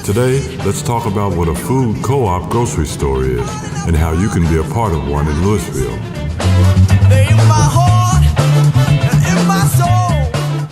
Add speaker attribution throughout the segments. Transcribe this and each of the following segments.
Speaker 1: Today, let's talk about what a food co-op grocery store is and how you can be a part of one in Louisville.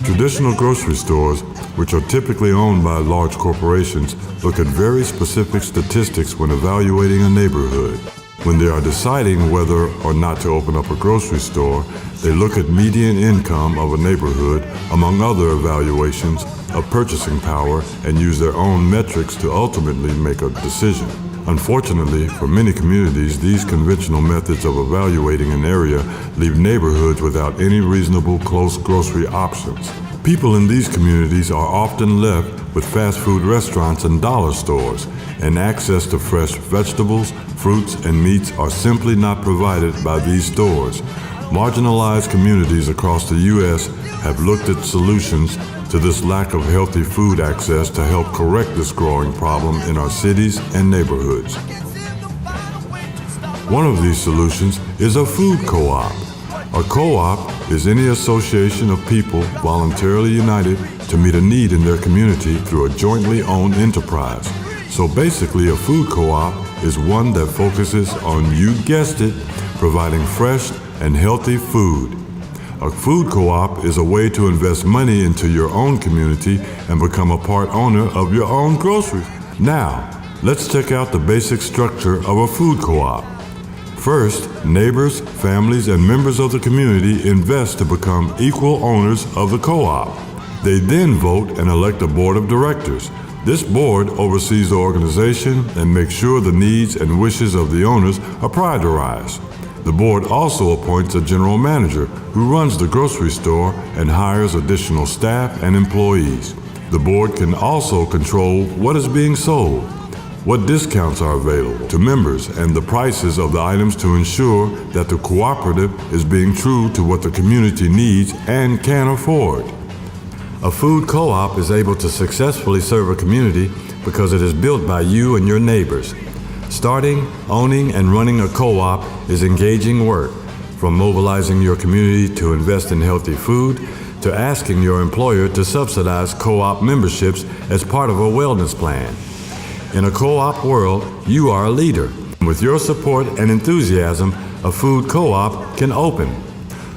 Speaker 1: Traditional grocery stores, which are typically owned by large corporations, look at very specific statistics when evaluating a neighborhood. When they are deciding whether or not to open up a grocery store, they look at median income of a neighborhood, among other evaluations of purchasing power, and use their own metrics to ultimately make a decision. Unfortunately, for many communities, these conventional methods of evaluating an area leave neighborhoods without any reasonable close grocery options. People in these communities are often left with fast food restaurants and dollar stores, and access to fresh vegetables, fruits, and meats are simply not provided by these stores. Marginalized communities across the U.S. have looked at solutions to this lack of healthy food access to help correct this growing problem in our cities and neighborhoods. One of these solutions is a food co-op. A co-op is any association of people voluntarily united to meet a need in their community through a jointly owned enterprise. So basically, a food co-op is one that focuses on, you guessed it, providing fresh and healthy food. A food co-op is a way to invest money into your own community and become a part owner of your own groceries. Now, let's check out the basic structure of a food co-op. First, neighbors, families, and members of the community invest to become equal owners of the co-op. They then vote and elect a board of directors. This board oversees the organization and makes sure the needs and wishes of the owners are prioritized. The board also appoints a general manager who runs the grocery store and hires additional staff and employees. The board can also control what is being sold, what discounts are available to members, and the prices of the items to ensure that the cooperative is being true to what the community needs and can afford. A food co-op is able to successfully serve a community because it is built by you and your neighbors. Starting, owning, and running a co-op is engaging work, from mobilizing your community to invest in healthy food, to asking your employer to subsidize co-op memberships as part of a wellness plan. In a co-op world, you are a leader. With your support and enthusiasm, a food co-op can open.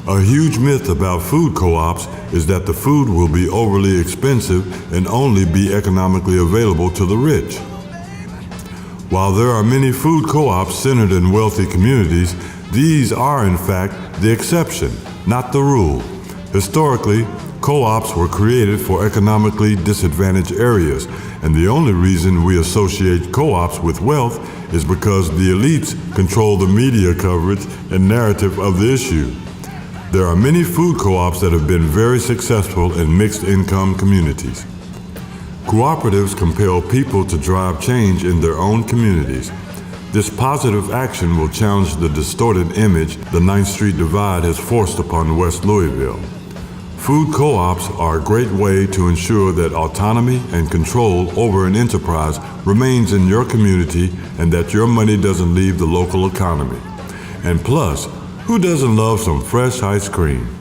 Speaker 1: A huge myth about food co-ops is that the food will be overly expensive and only be economically available to the rich. While there are many food co-ops centered in wealthy communities, these are in fact the exception, not the rule. Historically, co-ops were created for economically disadvantaged areas, and the only reason we associate co-ops with wealth is because the elites control the media coverage and narrative of the issue. There are many food co-ops that have been very successful in mixed-income communities. Cooperatives compel people to drive change in their own communities. This positive action will challenge the distorted image the 9th Street divide has forced upon West Louisville. Food co-ops are a great way to ensure that autonomy and control over an enterprise remains in your community and that your money doesn't leave the local economy. And plus, who doesn't love some fresh ice cream?